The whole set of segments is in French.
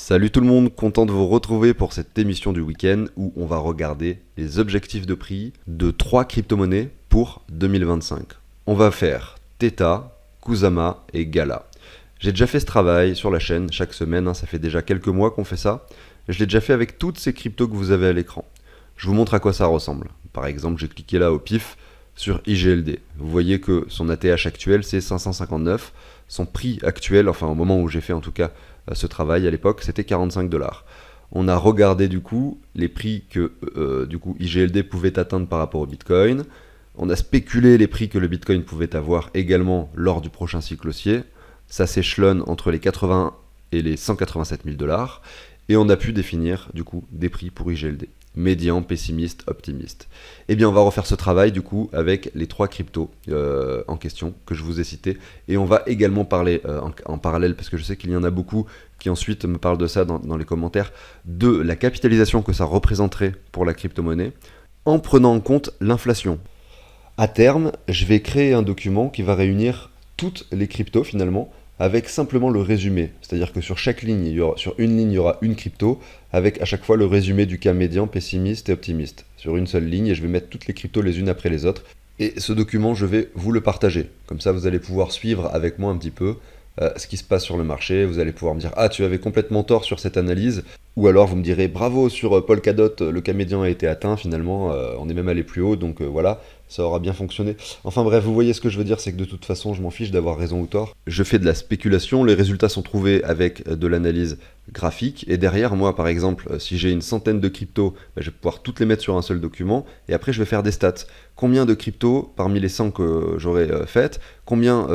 Salut tout le monde, content de vous retrouver pour cette émission du week-end où on va regarder les objectifs de prix de 3 crypto-monnaies pour 2025. On va faire Theta, Kusama et Gala. J'ai déjà fait ce travail sur la chaîne chaque semaine, ça fait déjà quelques mois qu'on fait ça. Je l'ai déjà fait avec toutes ces cryptos que vous avez à l'écran. Je vous montre à quoi ça ressemble. Par exemple, j'ai cliqué là au pif sur IGLD. Vous voyez que son ATH actuel c'est 559. Son prix actuel, enfin au moment où j'ai fait en tout cas ce travail à l'époque, c'était 45 $. On a regardé du coup les prix que IGLD pouvait atteindre par rapport au Bitcoin. On a spéculé les prix que le Bitcoin pouvait avoir également lors du prochain cycle haussier. Ça s'échelonne entre les 80 et les 187 000 $. Et on a pu définir du coup des prix pour IGLD. Médian, pessimiste, optimiste. Eh bien on va refaire ce travail du coup avec les 3 cryptos en question que je vous ai cités. Et on va également parler en parallèle, parce que je sais qu'il y en a beaucoup qui ensuite me parlent de ça dans les commentaires, de la capitalisation que ça représenterait pour la crypto-monnaie, en prenant en compte l'inflation. À terme, je vais créer un document qui va réunir toutes les cryptos finalement, avec simplement le résumé. C'est-à-dire que sur chaque ligne, sur une ligne, il y aura une crypto, avec à chaque fois le résumé du cas médian, pessimiste et optimiste. Sur une seule ligne, et je vais mettre toutes les cryptos les unes après les autres. Et ce document, je vais vous le partager. Comme ça, vous allez pouvoir suivre avec moi un petit peu ce qui se passe sur le marché. Vous allez pouvoir me dire « Ah, tu avais complètement tort sur cette analyse ». Ou alors vous me direz « Bravo, sur Polkadot, le cas médian a été atteint, finalement, on est même allé plus haut, donc voilà, ça aura bien fonctionné ». Enfin bref, vous voyez ce que je veux dire, c'est que de toute façon, je m'en fiche d'avoir raison ou tort. Je fais de la spéculation, les résultats sont trouvés avec de l'analyse graphique, et derrière, moi, par exemple, si j'ai une centaine de cryptos, je vais pouvoir toutes les mettre sur un seul document, et après, je vais faire des stats. Combien de cryptos, parmi les 100 que j'aurai faites, combien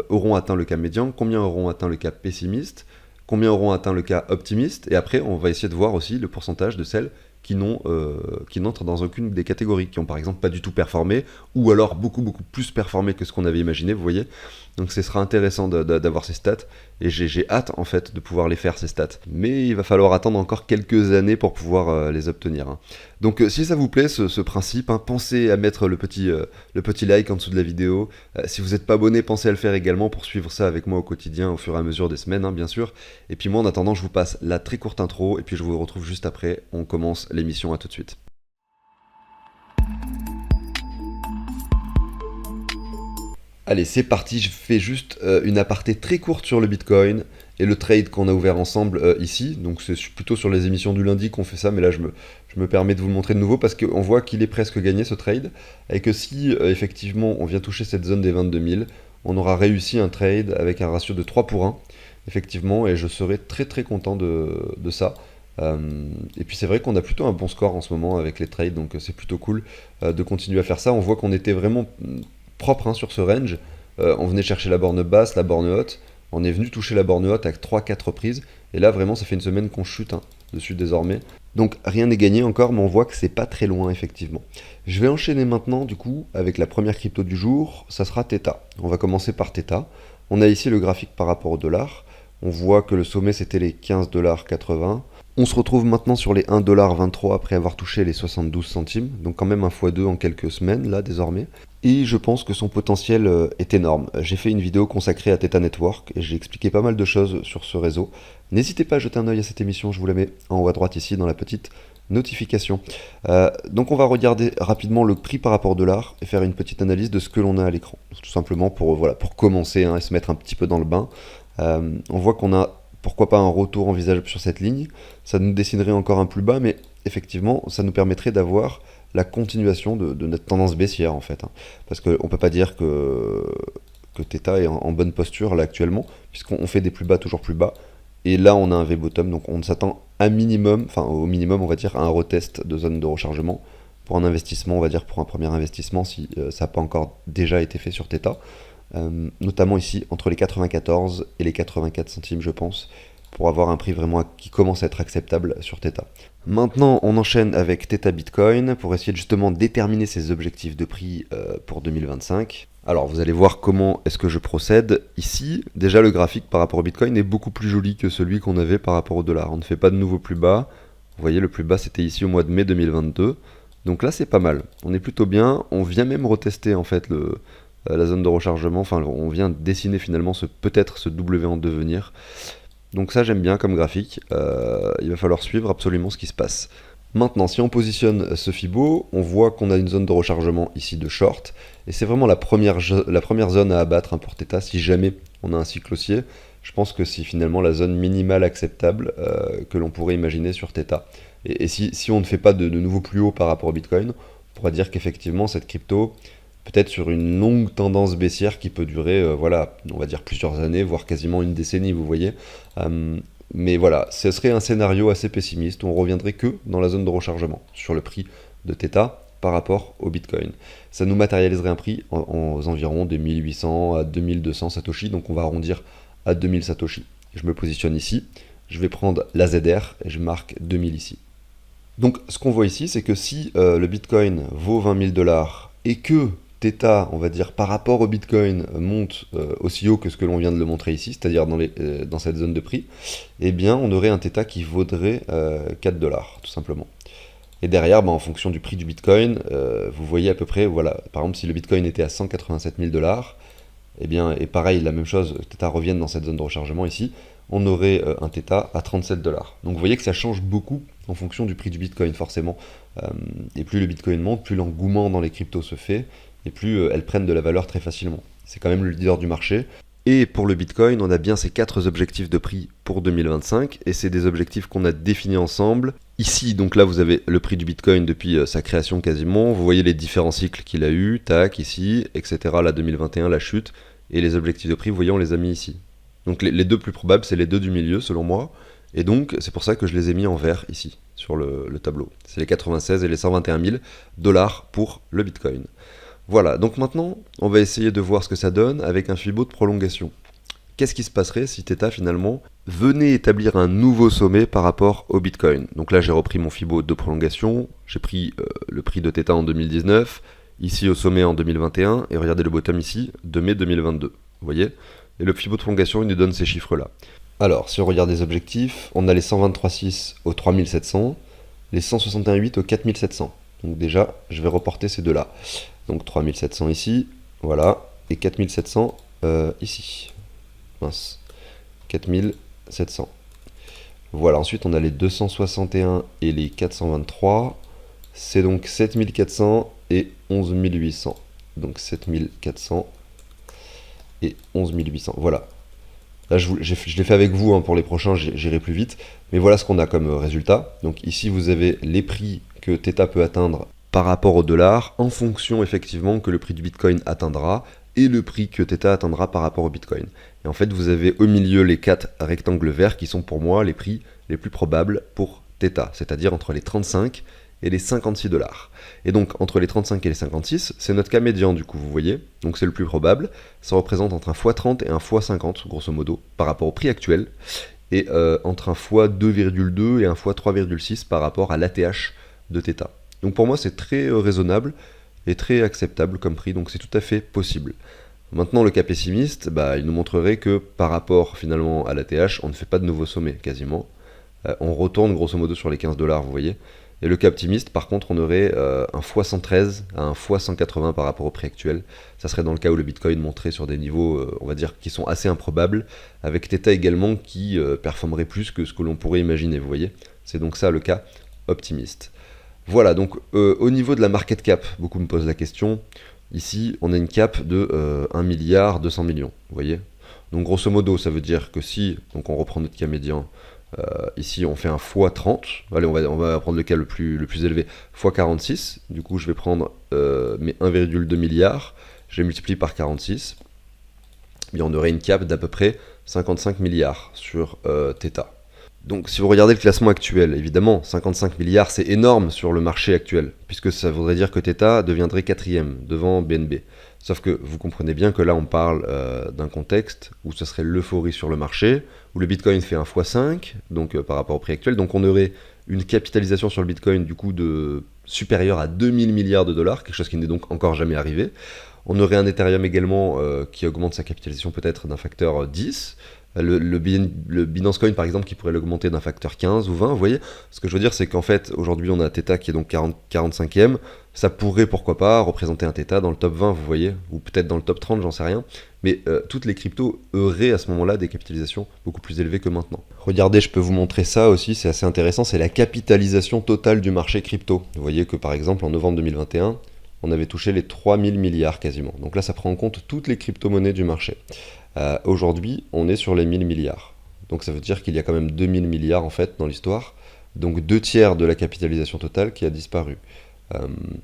auront atteint le cas médian, combien auront atteint le cas pessimiste, combien auront atteint le cas optimiste, et après on va essayer de voir aussi le pourcentage de celles qui n'entrent dans aucune des catégories, qui ont par exemple pas du tout performé, ou alors beaucoup plus performé que ce qu'on avait imaginé, vous voyez. Donc ce sera intéressant d'avoir ces stats, et j'ai hâte en fait de pouvoir les faire ces stats. Mais il va falloir attendre encore quelques années pour pouvoir les obtenir. Donc si ça vous plaît ce principe, pensez à mettre le petit like en dessous de la vidéo. Si vous n'êtes pas abonné, pensez à le faire également pour suivre ça avec moi au quotidien au fur et à mesure des semaines, bien sûr. Et puis moi en attendant, je vous passe la très courte intro, et puis je vous retrouve juste après, on commence l'émission, à tout de suite. Allez, c'est parti, je fais juste une aparté très courte sur le Bitcoin et le trade qu'on a ouvert ensemble ici. Donc c'est plutôt sur les émissions du lundi qu'on fait ça, mais là je me permets de vous le montrer de nouveau parce qu'on voit qu'il est presque gagné ce trade, et que si effectivement on vient toucher cette zone des 22 000, on aura réussi un trade avec un ratio de 3 pour 1, effectivement, et je serai très content de ça. Et puis c'est vrai qu'on a plutôt un bon score en ce moment avec les trades, donc c'est plutôt cool de continuer à faire ça. On voit qu'on était vraiment propre sur ce range. On venait chercher la borne basse, la borne haute, on est venu toucher la borne haute avec 3-4 reprises, et là vraiment ça fait une semaine qu'on chute dessus désormais. Donc rien n'est gagné encore, mais on voit que c'est pas très loin effectivement. Je vais enchaîner maintenant du coup avec la première crypto du jour, ça sera Theta. On va commencer par Theta. On a ici le graphique par rapport au dollar. On voit que le sommet c'était les 15,80 $. On se retrouve maintenant sur les 1,23 $ après avoir touché les 72 centimes, donc quand même un x2 en quelques semaines là désormais. Et je pense que son potentiel est énorme. J'ai fait une vidéo consacrée à Theta Network et j'ai expliqué pas mal de choses sur ce réseau. N'hésitez pas à jeter un œil à cette émission, je vous la mets en haut à droite ici dans la petite notification. Donc on va regarder rapidement le prix par rapport au dollar et faire une petite analyse de ce que l'on a à l'écran. Tout simplement pour commencer et se mettre un petit peu dans le bain. On voit qu'on a pourquoi pas un retour envisageable sur cette ligne. Ça nous dessinerait encore un plus bas, mais effectivement ça nous permettrait d'avoir la continuation de notre tendance baissière en fait. Parce qu'on ne peut pas dire que Theta est en bonne posture là actuellement, puisqu'on fait des plus bas toujours plus bas. Et là on a un V-bottom, donc on s'attend au minimum on va dire à un retest de zone de rechargement pour un investissement, on va dire pour un premier investissement si ça n'a pas encore déjà été fait sur Theta. Notamment ici entre les 94 et les 84 centimes je pense, pour avoir un prix vraiment qui commence à être acceptable sur Theta. Maintenant on enchaîne avec Theta Bitcoin pour essayer justement de déterminer ses objectifs de prix pour 2025. Alors vous allez voir comment est-ce que je procède. Ici déjà le graphique par rapport au Bitcoin est beaucoup plus joli que celui qu'on avait par rapport au dollar. On ne fait pas de nouveau plus bas. Vous voyez, le plus bas c'était ici au mois de mai 2022. Donc là c'est pas mal, on est plutôt bien. On vient même retester en fait la zone de rechargement, enfin on vient dessiner finalement peut-être ce W en devenir. Donc ça j'aime bien comme graphique, il va falloir suivre absolument ce qui se passe. Maintenant, si on positionne ce Fibo, on voit qu'on a une zone de rechargement ici de short, et c'est vraiment la première zone à abattre pour Theta si jamais on a un cycle haussier. Je pense que c'est finalement la zone minimale acceptable que l'on pourrait imaginer sur Theta. Et si on ne fait pas de nouveau plus haut par rapport au Bitcoin, on pourra dire qu'effectivement cette crypto, peut-être sur une longue tendance baissière qui peut durer, voilà, on va dire plusieurs années, voire quasiment une décennie, vous voyez. Mais voilà, ce serait un scénario assez pessimiste où on reviendrait que dans la zone de rechargement sur le prix de Theta par rapport au Bitcoin. Ça nous matérialiserait un prix aux environs de 1800 à 2200 Satoshi, donc on va arrondir à 2000 Satoshi. Je me positionne ici, je vais prendre la ZR et je marque 2000 ici. Donc ce qu'on voit ici, c'est que si le Bitcoin vaut 20 000 dollars et que Theta, on va dire, par rapport au Bitcoin, monte aussi haut que ce que l'on vient de le montrer ici, c'est-à-dire dans cette zone de prix, eh bien on aurait un Theta qui vaudrait 4 dollars, tout simplement. Et derrière, en fonction du prix du Bitcoin, vous voyez à peu près, voilà, par exemple si le Bitcoin était à 187 000 dollars, eh bien, et pareil, la même chose, Theta revienne dans cette zone de rechargement ici, on aurait un Theta à 37 dollars. Donc vous voyez que ça change beaucoup en fonction du prix du Bitcoin, forcément. Et plus le Bitcoin monte, plus l'engouement dans les cryptos se fait, et plus elles prennent de la valeur très facilement. C'est quand même le leader du marché. Et pour le Bitcoin, on a bien ces 4 objectifs de prix pour 2025, et c'est des objectifs qu'on a définis ensemble. Ici, donc là, vous avez le prix du Bitcoin depuis sa création quasiment. Vous voyez les différents cycles qu'il a eu, tac, ici, etc. Là, 2021, la chute, et les objectifs de prix, vous voyez, on les a mis ici. Donc les deux plus probables, c'est les deux du milieu, selon moi. Et donc, c'est pour ça que je les ai mis en vert ici, sur le tableau. C'est les 96 et les 121 000 dollars pour le Bitcoin. Voilà, donc maintenant, on va essayer de voir ce que ça donne avec un Fibo de prolongation. Qu'est-ce qui se passerait si Theta, finalement, venait établir un nouveau sommet par rapport au Bitcoin? Donc là, j'ai repris mon Fibo de prolongation, j'ai pris le prix de Theta en 2019, ici au sommet en 2021, et regardez le bottom ici, de mai 2022, vous voyez? Et le Fibo de prolongation, il nous donne ces chiffres-là. Alors, si on regarde les objectifs, on a les 123,6 au 3700, les 161,8 au 4700. Donc déjà, je vais reporter ces deux-là. Donc 3700 ici, voilà, et 4700 ici. Mince, 4700. Voilà, ensuite on a les 261 et les 423. C'est donc 7400 et 11800. Donc 7400 et 11800. Voilà. Là, je l'ai fait avec vous, pour les prochains, j'irai plus vite. Mais voilà ce qu'on a comme résultat. Donc ici, vous avez les prix que Theta peut atteindre par rapport au dollar, en fonction effectivement que le prix du Bitcoin atteindra, et le prix que Theta atteindra par rapport au Bitcoin. Et en fait, vous avez au milieu les 4 rectangles verts qui sont pour moi les prix les plus probables pour Theta, c'est-à-dire entre les 35 et les 56 dollars. Et donc, entre les 35 et les 56, c'est notre cas médian du coup, vous voyez. Donc c'est le plus probable. Ça représente entre un x30 et un x50, grosso modo, par rapport au prix actuel, et entre un x2,2 et un x3,6 par rapport à l'ATH de Theta. Donc pour moi, c'est très raisonnable et très acceptable comme prix, donc c'est tout à fait possible. Maintenant, le cas pessimiste, il nous montrerait que par rapport finalement à l'ATH, on ne fait pas de nouveau sommet quasiment. On retourne grosso modo sur les 15 dollars, vous voyez. Et le cas optimiste, par contre, on aurait un x113 à un x180 par rapport au prix actuel. Ça serait dans le cas où le Bitcoin monterait sur des niveaux, on va dire, qui sont assez improbables, avec Theta également qui performerait plus que ce que l'on pourrait imaginer, vous voyez. C'est donc ça le cas optimiste. Voilà, donc au niveau de la market cap, beaucoup me posent la question. Ici, on a une cap de 1 milliard 200 millions, vous voyez. Donc grosso modo, ça veut dire que si, donc on reprend notre cas médian, ici on fait un x30, allez on va prendre le cas le plus élevé, x46, du coup je vais prendre mes 1,2 milliard, je les multiplie par 46, et on aurait une cap d'à peu près 55 milliards sur Theta. Donc si vous regardez le classement actuel, évidemment 55 milliards c'est énorme sur le marché actuel, puisque ça voudrait dire que Theta deviendrait 4e devant BNB. Sauf que vous comprenez bien que là on parle d'un contexte où ce serait l'euphorie sur le marché, où le Bitcoin fait un x5, donc par rapport au prix actuel, donc on aurait une capitalisation sur le Bitcoin du coup supérieure à 2000 milliards de dollars, quelque chose qui n'est donc encore jamais arrivé. On aurait un Ethereum également qui augmente sa capitalisation peut-être d'un facteur 10, Le Binance Coin par exemple qui pourrait l'augmenter d'un facteur 15 ou 20, vous voyez. Ce que je veux dire c'est qu'en fait aujourd'hui on a Theta qui est donc 45e, ça pourrait pourquoi pas représenter un Theta dans le top 20, vous voyez, ou peut-être dans le top 30, j'en sais rien, mais toutes les cryptos auraient à ce moment-là des capitalisations beaucoup plus élevées que maintenant. Regardez, je peux vous montrer ça aussi, c'est assez intéressant, c'est la capitalisation totale du marché crypto. Vous voyez que par exemple en novembre 2021, on avait touché les 3000 milliards quasiment. Donc là, ça prend en compte toutes les crypto-monnaies du marché. Aujourd'hui, on est sur les 1000 milliards. Donc ça veut dire qu'il y a quand même 2000 milliards en fait dans l'histoire. Donc 2 tiers de la capitalisation totale qui a disparu.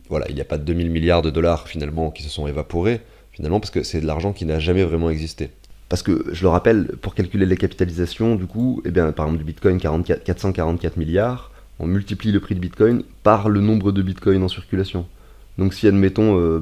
Voilà, il n'y a pas 2000 milliards de dollars finalement qui se sont évaporés, finalement, parce que c'est de l'argent qui n'a jamais vraiment existé. Parce que, je le rappelle, pour calculer les capitalisations, du coup, eh bien, par exemple, du Bitcoin, 444 milliards, on multiplie le prix de Bitcoin par le nombre de Bitcoin en circulation. Donc si admettons,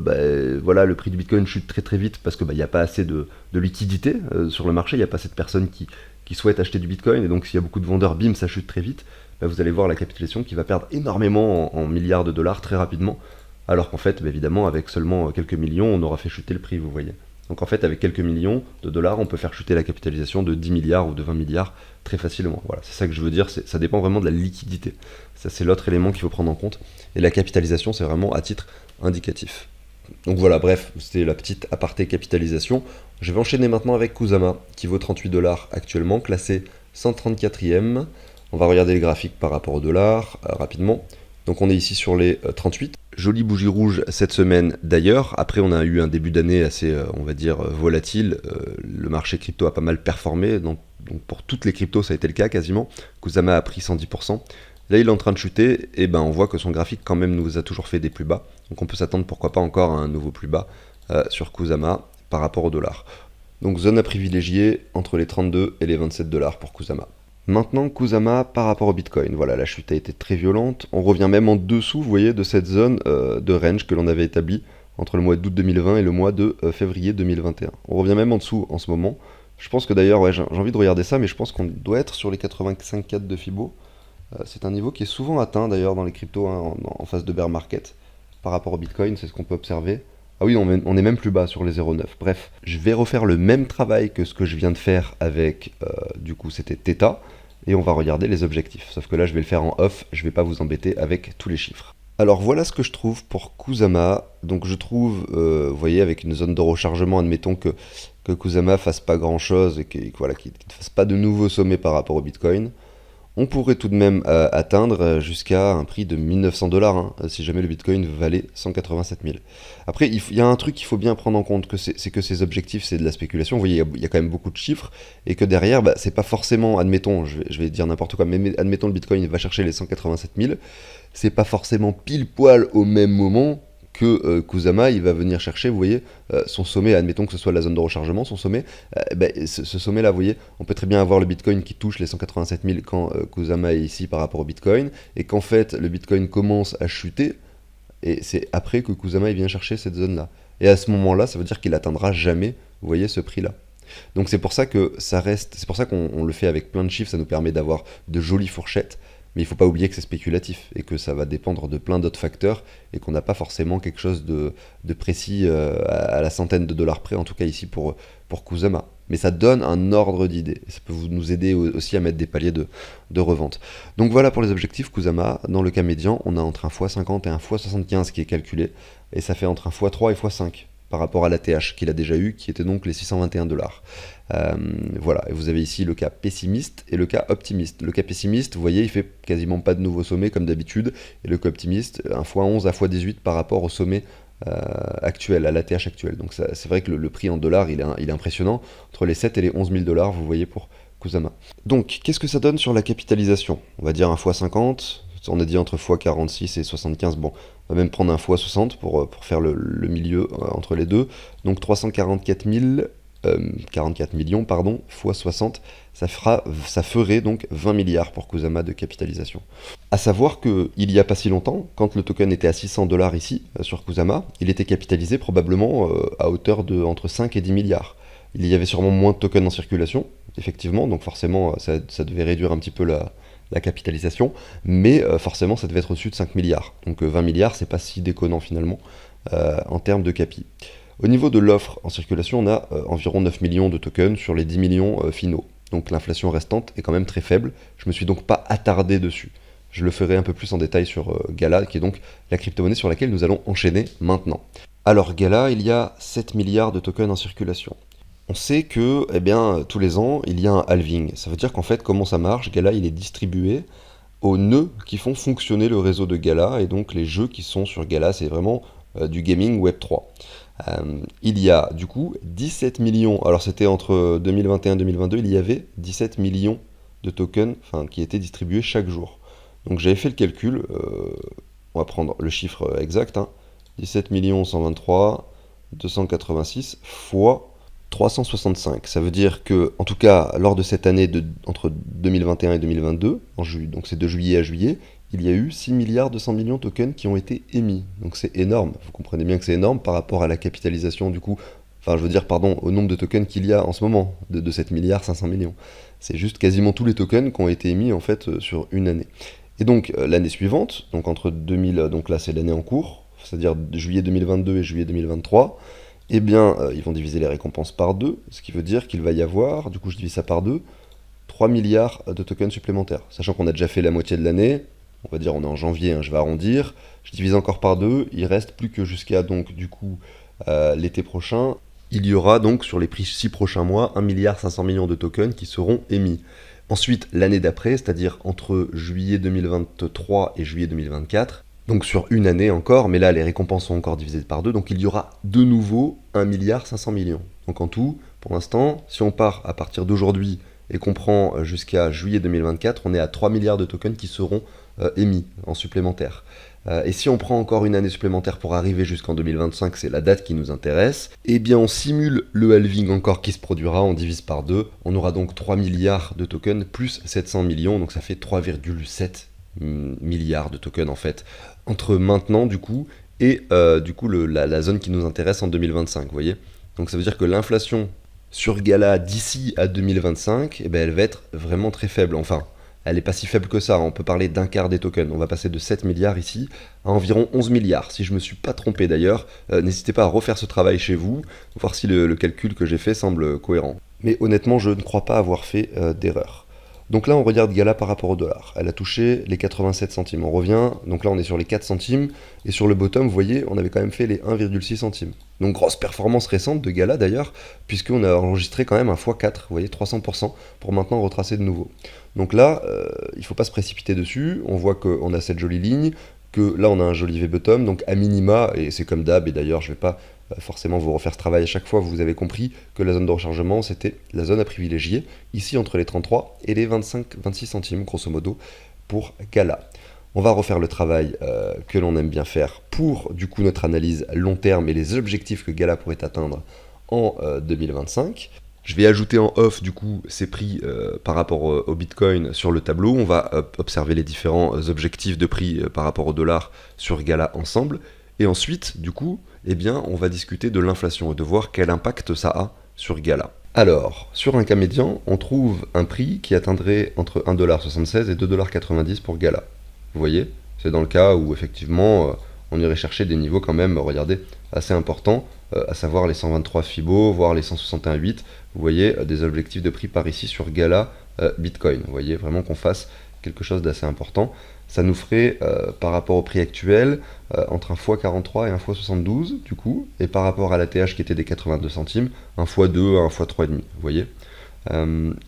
voilà, le prix du Bitcoin chute très très vite parce qu'il n'y a pas assez de liquidité sur le marché, il n'y a pas assez de personnes qui souhaitent acheter du Bitcoin, et donc s'il y a beaucoup de vendeurs, bim, ça chute très vite, vous allez voir la capitalisation qui va perdre énormément en milliards de dollars très rapidement, alors qu'en fait, évidemment, avec seulement quelques millions, on aura fait chuter le prix, vous voyez. Donc en fait, avec quelques millions de dollars, on peut faire chuter la capitalisation de 10 milliards ou de 20 milliards très facilement. Voilà, c'est ça que je veux dire, ça dépend vraiment de la liquidité. Ça, c'est l'autre élément qu'il faut prendre en compte. Et la capitalisation, c'est vraiment à titre indicatif. Donc voilà, bref, c'était la petite aparté capitalisation. Je vais enchaîner maintenant avec Kusama, qui vaut 38 dollars actuellement, classé 134e. On va regarder les graphiques par rapport au dollar rapidement. Donc on est ici sur les 38. Jolie bougie rouge cette semaine d'ailleurs. Après on a eu un début d'année assez, on va dire, volatile. Le marché crypto a pas mal performé. Donc pour toutes les cryptos ça a été le cas quasiment. Kusama a pris 110%. Là il est en train de chuter et on voit que son graphique quand même nous a toujours fait des plus bas. Donc on peut s'attendre pourquoi pas encore à un nouveau plus bas sur Kusama par rapport au dollar. Donc zone à privilégier entre les 32 et les 27 dollars pour Kusama. Maintenant, Kusama par rapport au Bitcoin. Voilà, la chute a été très violente. On revient même en dessous, vous voyez, de cette zone de range que l'on avait établie entre le mois d'août 2020 et le mois de février 2021. On revient même en dessous en ce moment. Je pense que d'ailleurs, ouais, j'ai envie de regarder ça, mais je pense qu'on doit être sur les 85,4 de Fibo. C'est un niveau qui est souvent atteint d'ailleurs dans les cryptos en phase de bear market. Par rapport au Bitcoin, c'est ce qu'on peut observer. Ah oui, on est même plus bas sur les 0,9. Bref, je vais refaire le même travail que ce que je viens de faire avec, du coup, c'était Theta. Et on va regarder les objectifs. Sauf que là, je vais le faire en off, je vais pas vous embêter avec tous les chiffres. Alors voilà ce que je trouve pour Kusama. Donc je trouve, vous voyez, avec une zone de rechargement, admettons que Kusama fasse pas grand chose et qu'il ne fasse pas de nouveaux sommets par rapport au Bitcoin. On pourrait tout de même atteindre jusqu'à un prix de 1900 dollars si jamais le Bitcoin valait 187 000. Après, il y a un truc qu'il faut bien prendre en compte, c'est que ces objectifs, c'est de la spéculation. Vous voyez, il y a quand même beaucoup de chiffres, et que derrière, c'est pas forcément, admettons, je vais dire n'importe quoi, mais admettons le Bitcoin va chercher les 187 000, c'est pas forcément pile poil au même moment que Kusama, il va venir chercher, vous voyez, son sommet, admettons que ce soit la zone de rechargement, son sommet, ce sommet-là, vous voyez, on peut très bien avoir le Bitcoin qui touche les 187 000 quand Kusama est ici par rapport au Bitcoin, et qu'en fait, le Bitcoin commence à chuter, et c'est après que Kusama il vient chercher cette zone-là. Et à ce moment-là, ça veut dire qu'il atteindra jamais, vous voyez, ce prix-là. Donc c'est pour ça que ça reste, c'est pour ça qu'on le fait avec plein de chiffres, ça nous permet d'avoir de jolies fourchettes. Mais il ne faut pas oublier que c'est spéculatif et que ça va dépendre de plein d'autres facteurs et qu'on n'a pas forcément quelque chose de précis à la centaine de dollars près, en tout cas ici pour Kusama. Mais ça donne un ordre d'idée et ça peut nous aider aussi à mettre des paliers de revente. Donc voilà pour les objectifs Kusama. Dans le cas médian, on a entre un x50 et un x75 qui est calculé et ça fait entre un x3 et x5 par rapport à l'ATH qu'il a déjà eu, qui était donc les 621 dollars. Voilà, et vous avez ici le cas pessimiste et le cas optimiste. Le cas pessimiste, vous voyez, il fait quasiment pas de nouveaux sommets comme d'habitude, et le cas optimiste, un x11 à x18 par rapport au sommet actuel, à l'ATH actuel. Donc c'est vrai que le prix en dollars, il est impressionnant, entre les 7 et les 11 000 dollars, vous voyez, pour Kusama. Donc, qu'est-ce que ça donne sur la capitalisation? On va dire un x50, on a dit entre x46 et 75, bon, on va même prendre un x60 pour faire le milieu entre les deux. Donc 344 44 millions, pardon, x60, ça ferait donc 20 milliards pour Kusama de capitalisation. A savoir qu'il n'y a pas si longtemps, quand le token était à 600 dollars ici, sur Kusama, il était capitalisé probablement à hauteur de entre 5 et 10 milliards. Il y avait sûrement moins de tokens en circulation, effectivement, donc forcément ça devait réduire un petit peu la capitalisation, mais forcément ça devait être au-dessus de 5 milliards. Donc 20 milliards, c'est pas si déconnant finalement en termes de capi. Au niveau de l'offre en circulation, on a environ 9 millions de tokens sur les 10 millions finaux. donc l'inflation restante est quand même très faible. Je me suis donc pas attardé dessus. Je le ferai un peu plus en détail sur Gala, qui est donc la crypto-monnaie sur laquelle nous allons enchaîner maintenant. Alors Gala, il y a 7 milliards de tokens en circulation. On sait que, eh bien, tous les ans, il y a un halving. Ça veut dire qu'en fait, comment ça marche? Gala, il est distribué aux nœuds qui font fonctionner le réseau de Gala, et donc les jeux qui sont sur Gala, c'est vraiment du gaming Web3. Il y a du coup 17 millions, alors c'était entre 2021 et 2022, il y avait 17 millions de tokens qui étaient distribués chaque jour. Donc j'avais fait le calcul, on va prendre le chiffre exact, 17 123 286 fois 365. Ça veut dire que, en tout cas, lors de cette année entre 2021 et 2022, donc c'est de juillet à juillet, il y a eu 6 milliards 200 millions de tokens qui ont été émis. Donc c'est énorme. Vous comprenez bien que c'est énorme par rapport à la capitalisation du coup, au nombre de tokens qu'il y a en ce moment, de 7 milliards 500 millions. C'est juste quasiment tous les tokens qui ont été émis en fait sur une année. Et donc l'année suivante, donc entre 2000, donc là c'est l'année en cours, c'est-à-dire juillet 2022 et juillet 2023, eh bien ils vont diviser les récompenses par 2, ce qui veut dire qu'il va y avoir, du coup je divise ça par 2, 3 milliards de tokens supplémentaires. Sachant qu'on a déjà fait la moitié de l'année, on va dire on est en janvier, je vais arrondir, je divise encore par 2, il reste plus que jusqu'à donc du coup l'été prochain, il y aura donc sur les 6 prochains mois 1 milliard 500 millions de tokens qui seront émis. Ensuite, l'année d'après, c'est-à-dire entre juillet 2023 et juillet 2024, donc sur une année encore, mais là les récompenses sont encore divisées par 2, donc il y aura de nouveau 1 milliard 500 millions. Donc en tout, pour l'instant, si on part à partir d'aujourd'hui et qu'on prend jusqu'à juillet 2024, on est à 3 milliards de tokens qui seront émis en supplémentaire. Et si on prend encore une année supplémentaire pour arriver jusqu'en 2025, c'est la date qui nous intéresse, eh bien on simule le halving encore qui se produira, on divise par 2, on aura donc 3 milliards de tokens plus 700 millions, donc ça fait 3,7 milliards de tokens en fait, entre maintenant du coup et du coup la zone qui nous intéresse en 2025, vous voyez. Donc ça veut dire que l'inflation sur Gala d'ici à 2025, eh ben, elle va être vraiment très faible, enfin elle n'est pas si faible que ça, on peut parler d'un quart des tokens. On va passer de 7 milliards ici à environ 11 milliards. Si je ne me suis pas trompé d'ailleurs, n'hésitez pas à refaire ce travail chez vous, voir si le calcul que j'ai fait semble cohérent. Mais honnêtement, je ne crois pas avoir fait d'erreur. Donc là, on regarde Gala par rapport au dollar. Elle a touché les 87 centimes. On revient, donc là on est sur les 4 centimes, et sur le bottom, vous voyez, on avait quand même fait les 1,6 centimes. Donc grosse performance récente de Gala d'ailleurs, puisqu'on a enregistré quand même un x4, vous voyez, 300%, pour maintenant retracer de nouveau. Donc là, il ne faut pas se précipiter dessus, on voit qu'on a cette jolie ligne, que là on a un joli V-bottom, donc à minima, et c'est comme d'hab, et d'ailleurs je ne vais pas forcément vous refaire ce travail à chaque fois, vous avez compris que la zone de rechargement c'était la zone à privilégier, ici entre les 33 et les 25-26 centimes grosso modo pour Gala. On va refaire le travail que l'on aime bien faire pour du coup notre analyse long terme et les objectifs que Gala pourrait atteindre en 2025. Je vais ajouter en off du coup ces prix par rapport au Bitcoin sur le tableau. On va observer les différents objectifs de prix par rapport au dollar sur Gala ensemble. Et ensuite, du coup, eh bien, on va discuter de l'inflation et de voir quel impact ça a sur Gala. Alors, sur un cas médian, on trouve un prix qui atteindrait entre 1,76$ et 2,90$ pour Gala. Vous voyez, c'est dans le cas où effectivement on irait chercher des niveaux quand même, regardez, assez importants, à savoir les 123 Fibo, voire les 161,8. Vous voyez, des objectifs de prix par ici sur Gala Bitcoin. Vous voyez, vraiment qu'on fasse quelque chose d'assez important. Ça nous ferait, par rapport au prix actuel, entre un x43 et un x72, du coup, et par rapport à l'ATH qui était des 82 centimes, un x2 à un x3,5, vous voyez.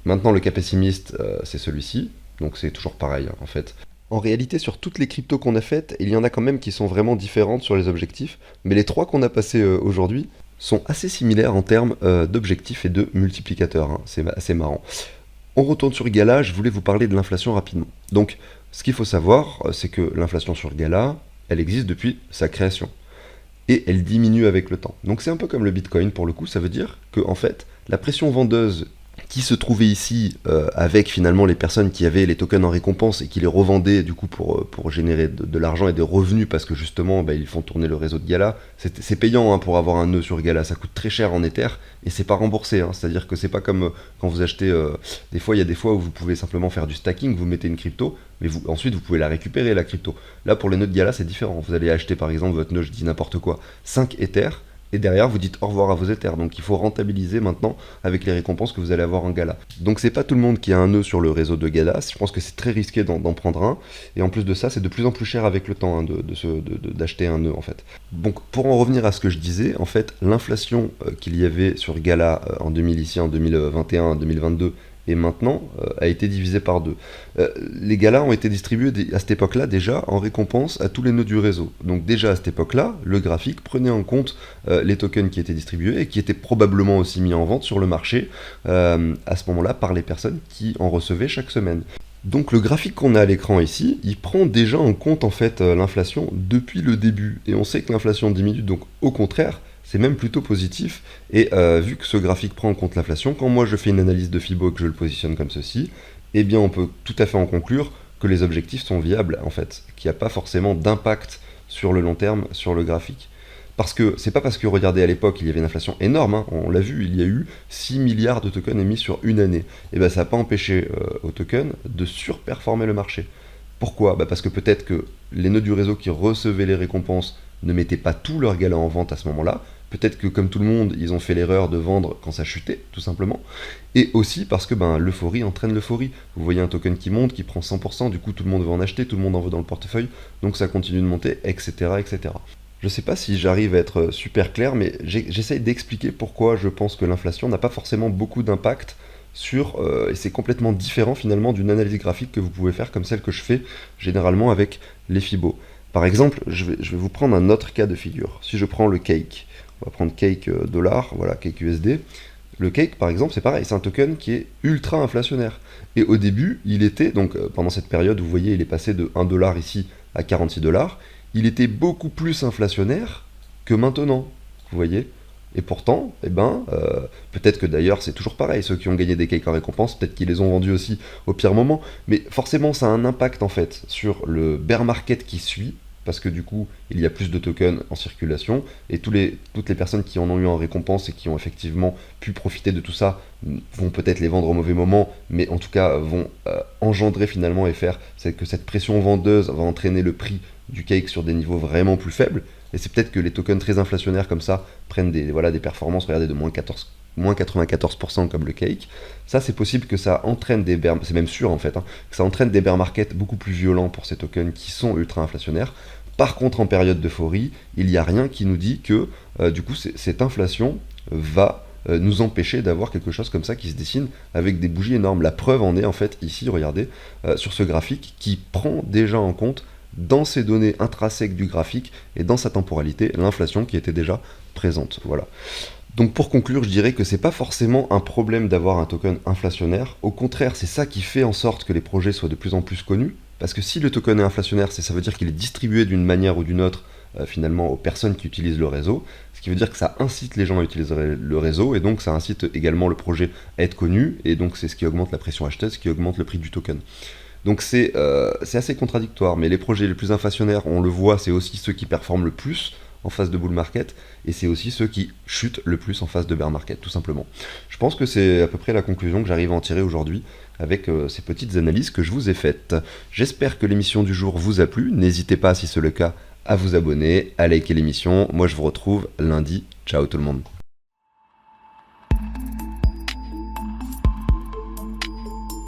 Maintenant, le cas pessimiste, c'est celui-ci, donc c'est toujours pareil, en fait. En réalité, sur toutes les cryptos qu'on a faites, il y en a quand même qui sont vraiment différentes sur les objectifs, mais les 3 qu'on a passés aujourd'hui sont assez similaires en termes d'objectifs et de multiplicateurs, c'est assez marrant. On retourne sur Gala, je voulais vous parler de l'inflation rapidement. Donc, ce qu'il faut savoir, c'est que l'inflation sur Gala, elle existe depuis sa création. Et elle diminue avec le temps. Donc c'est un peu comme le Bitcoin pour le coup, ça veut dire que en fait, la pression vendeuse qui se trouvait ici avec finalement les personnes qui avaient les tokens en récompense et qui les revendaient du coup pour générer de l'argent et des revenus parce que justement ils font tourner le réseau de Gala. C'est payant pour avoir un nœud sur Gala, ça coûte très cher en Ether et c'est pas remboursé. C'est-à-dire que c'est pas comme quand vous achetez, des fois il y a des fois où vous pouvez simplement faire du stacking, vous mettez une crypto, mais ensuite vous pouvez la récupérer la crypto. Là pour les nœuds de Gala c'est différent, vous allez acheter par exemple votre nœud, je dis n'importe quoi, 5 Ethers, Et derrière, vous dites au revoir à vos Ethers. Donc il faut rentabiliser maintenant avec les récompenses que vous allez avoir en gala. Donc c'est pas tout le monde qui a un nœud sur le réseau de gala. Je pense que c'est très risqué d'en prendre un. Et en plus de ça, c'est de plus en plus cher avec le temps d'acheter un nœud en fait. Donc pour en revenir à ce que je disais, en fait, l'inflation qu'il y avait sur gala en 2000 ici, en 2021, en 2022, et maintenant a été divisé par deux. Les galas ont été distribués à cette époque-là déjà en récompense à tous les nœuds du réseau. Donc déjà à cette époque-là, le graphique prenait en compte les tokens qui étaient distribués et qui étaient probablement aussi mis en vente sur le marché à ce moment-là par les personnes qui en recevaient chaque semaine. Donc le graphique qu'on a à l'écran ici, il prend déjà en compte en fait l'inflation depuis le début. Et on sait que l'inflation diminue, donc au contraire, c'est même plutôt positif. Et vu que ce graphique prend en compte l'inflation, quand moi je fais une analyse de Fibo et que je le positionne comme ceci, eh bien on peut tout à fait en conclure que les objectifs sont viables en fait, qu'il n'y a pas forcément d'impact sur le long terme sur le graphique. Parce que c'est pas parce que, regardez, à l'époque, il y avait une inflation énorme, hein, on l'a vu, il y a eu 6 milliards de tokens émis sur une année. Et bien ça n'a pas empêché aux tokens de surperformer le marché. Pourquoi? Parce que peut-être que les nœuds du réseau qui recevaient les récompenses ne mettaient pas tout leur gala en vente à ce moment-là. Peut-être que, comme tout le monde, ils ont fait l'erreur de vendre quand ça chutait, tout simplement. Et aussi parce que l'euphorie entraîne l'euphorie. Vous voyez un token qui monte, qui prend 100%, du coup tout le monde veut en acheter, tout le monde en veut dans le portefeuille, donc ça continue de monter, etc. etc. Je sais pas si j'arrive à être super clair, mais j'essaye d'expliquer pourquoi je pense que l'inflation n'a pas forcément beaucoup d'impact sur, et c'est complètement différent finalement d'une analyse graphique que vous pouvez faire comme celle que je fais généralement avec les Fibo. Par exemple, je vais vous prendre un autre cas de figure. Si je prends le Cake, on va prendre Cake dollar, voilà, Cake USD. Le Cake, par exemple, c'est pareil, c'est un token qui est ultra inflationnaire. Et au début, il était, donc pendant cette période, vous voyez, il est passé de 1 dollar ici à 46 dollars. Il était beaucoup plus inflationnaire que maintenant, vous voyez. Et pourtant, peut-être que d'ailleurs c'est toujours pareil, ceux qui ont gagné des cakes en récompense, peut-être qu'ils les ont vendus aussi au pire moment, mais forcément ça a un impact en fait sur le bear market qui suit, parce que du coup il y a plus de tokens en circulation, et toutes les personnes qui en ont eu en récompense et qui ont effectivement pu profiter de tout ça vont peut-être les vendre au mauvais moment, mais en tout cas vont engendrer finalement et faire que cette pression vendeuse va entraîner le prix du cake sur des niveaux vraiment plus faibles. Et c'est peut-être que les tokens très inflationnaires comme ça prennent des performances, regardez, de moins 94% comme le cake. Ça, c'est possible que ça entraîne des bear, c'est même sûr en fait, hein, que ça entraîne des bear markets beaucoup plus violents pour ces tokens qui sont ultra inflationnaires. Par contre, en période d'euphorie, il n'y a rien qui nous dit que du coup cette inflation va nous empêcher d'avoir quelque chose comme ça qui se dessine avec des bougies énormes. La preuve en est en fait ici, regardez, sur ce graphique qui prend déjà en compte dans ces données intrinsèques du graphique et dans sa temporalité, l'inflation qui était déjà présente. Voilà. Donc pour conclure, je dirais que c'est pas forcément un problème d'avoir un token inflationnaire. Au contraire, c'est ça qui fait en sorte que les projets soient de plus en plus connus. Parce que si le token est inflationnaire, ça veut dire qu'il est distribué d'une manière ou d'une autre finalement aux personnes qui utilisent le réseau. Ce qui veut dire que ça incite les gens à utiliser le réseau et donc ça incite également le projet à être connu. Et donc c'est ce qui augmente la pression acheteuse, ce qui augmente le prix du token. Donc c'est assez contradictoire, mais les projets les plus inflationnaires, on le voit, c'est aussi ceux qui performent le plus en phase de bull market, et c'est aussi ceux qui chutent le plus en phase de bear market, tout simplement. Je pense que c'est à peu près la conclusion que j'arrive à en tirer aujourd'hui avec ces petites analyses que je vous ai faites. J'espère que l'émission du jour vous a plu, n'hésitez pas si c'est le cas à vous abonner, à liker l'émission. Moi je vous retrouve lundi, ciao tout le monde.